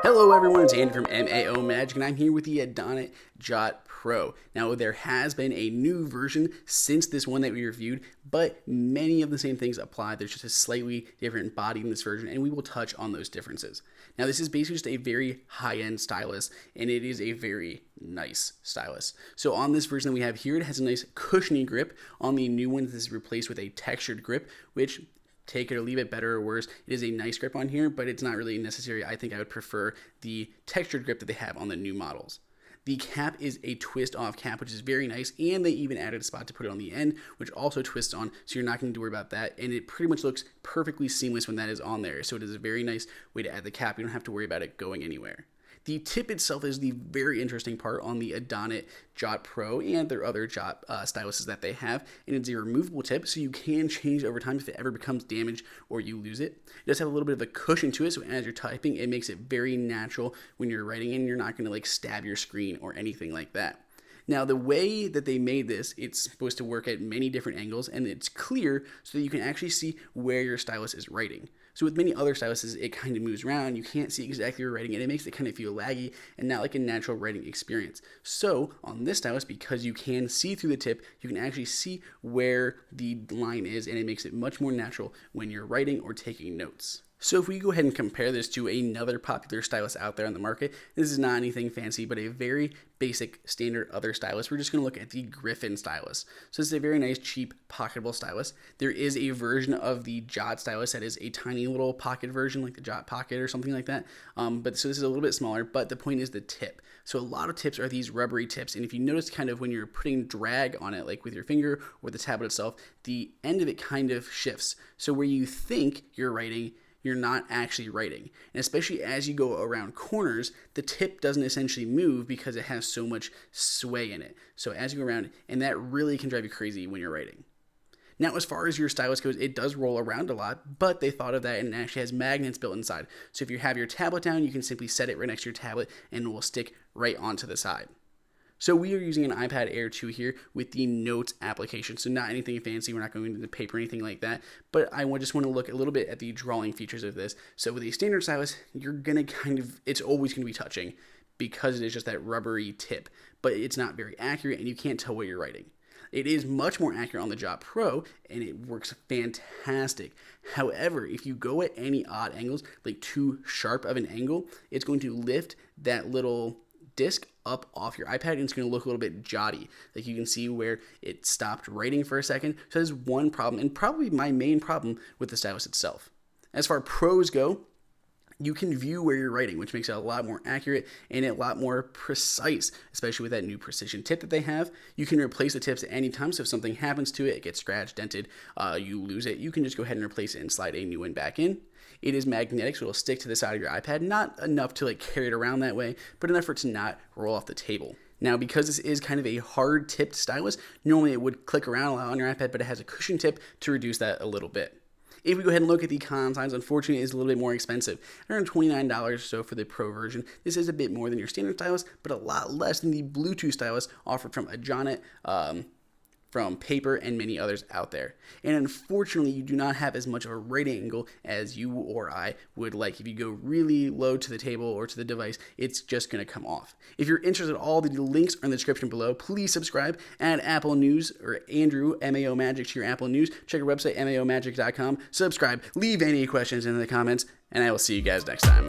Hello everyone, it's Andy from MAO Magic, and I'm here with the Adonit Jot Pro. Now, there has been a new version since this one that we reviewed, but many of the same things apply. There's just a slightly different body in this version, and we will touch on those differences. Now, this is basically just a very high-end stylus, and it is a very nice stylus. So on this version that we have here, it has a nice cushiony grip. On the new one, this is replaced with a textured grip, which, take it or leave it, better or worse, it is a nice grip on here, but it's not really necessary. I think I would prefer the textured grip that they have on the new models. The cap is a twist-off cap, which is very nice, and they even added a spot to put it on the end, which also twists on, so you're not going to worry about that, and it pretty much looks perfectly seamless when that is on there, so it is a very nice way to add the cap. You don't have to worry about it going anywhere. The tip itself is the very interesting part on the Adonit Jot Pro and their other Jot styluses that they have, and it's a removable tip, so you can change it over time if it ever becomes damaged or you lose it. It does have a little bit of a cushion to it, so as you're typing, it makes it very natural when you're writing, and you're not going to like stab your screen or anything like that. Now, the way that they made this, it's supposed to work at many different angles, and it's clear so that you can actually see where your stylus is writing. So with many other styluses, it kind of moves around. You can't see exactly where you're writing, and it makes it kind of feel laggy and not like a natural writing experience. So on this stylus, because you can see through the tip, you can actually see where the line is, and it makes it much more natural when you're writing or taking notes. So if we go ahead and compare this to another popular stylus out there on the market, this is not anything fancy, but a very basic standard other stylus. We're just going to look at the Griffin Stylus. So this is a very nice, cheap, pocketable stylus. There is a version of the Jot stylus that is a tiny little pocket version, like the Jot Pocket or something like that. So this is a little bit smaller, but the point is the tip. So a lot of tips are these rubbery tips, and if you notice kind of when you're putting drag on it, like with your finger or the tablet itself, the end of it kind of shifts. So where you think you're writing, you're not actually writing. And especially as you go around corners, the tip doesn't essentially move because it has so much sway in it. So as you go around, and that really can drive you crazy when you're writing. Now, as far as your stylus goes, it does roll around a lot, but they thought of that, and it actually has magnets built inside. So if you have your tablet down, you can simply set it right next to your tablet, and it will stick right onto the side. So we are using an iPad Air 2 here with the Notes application. So not anything fancy. We're not going into the paper or anything like that. But I just want to look a little bit at the drawing features of this. So with a standard stylus, you're going to it's always going to be touching because it is just that rubbery tip. But it's not very accurate, and you can't tell what you're writing. It is much more accurate on the Jot Pro, and it works fantastic. However, if you go at any odd angles, like too sharp of an angle, it's going to lift that little disc up off your iPad, and it's going to look a little bit jotty. Like you can see where it stopped writing for a second. So that's one problem, and probably my main problem with the stylus itself. As far as pros go, you can view where you're writing, which makes it a lot more accurate and a lot more precise, especially with that new precision tip that they have. You can replace the tips at any time, so if something happens to it, it gets scratched, dented, you lose it, you can just go ahead and replace it and slide a new one back in. It is magnetic, so it'll stick to the side of your iPad, not enough to like carry it around that way, but enough for it to not roll off the table. Now, because this is kind of a hard-tipped stylus, normally it would click around a lot on your iPad, but it has a cushion tip to reduce that a little bit. If we go ahead and look at the con signs, unfortunately, it is a little bit more expensive. Around $29 or so for the Pro version. This is a bit more than your standard stylus, but a lot less than the Bluetooth stylus offered from Adonit, from Paper, and many others out there. And unfortunately, you do not have as much of a writing angle as you or I would like. If you go really low to the table or to the device, it's just going to come off. If you're interested at all, the links are in the description below. Please subscribe, add Apple News or Andrew MAO Magic to your Apple News. Check our website, maomagic.com. Subscribe, leave any questions in the comments, and I will see you guys next time.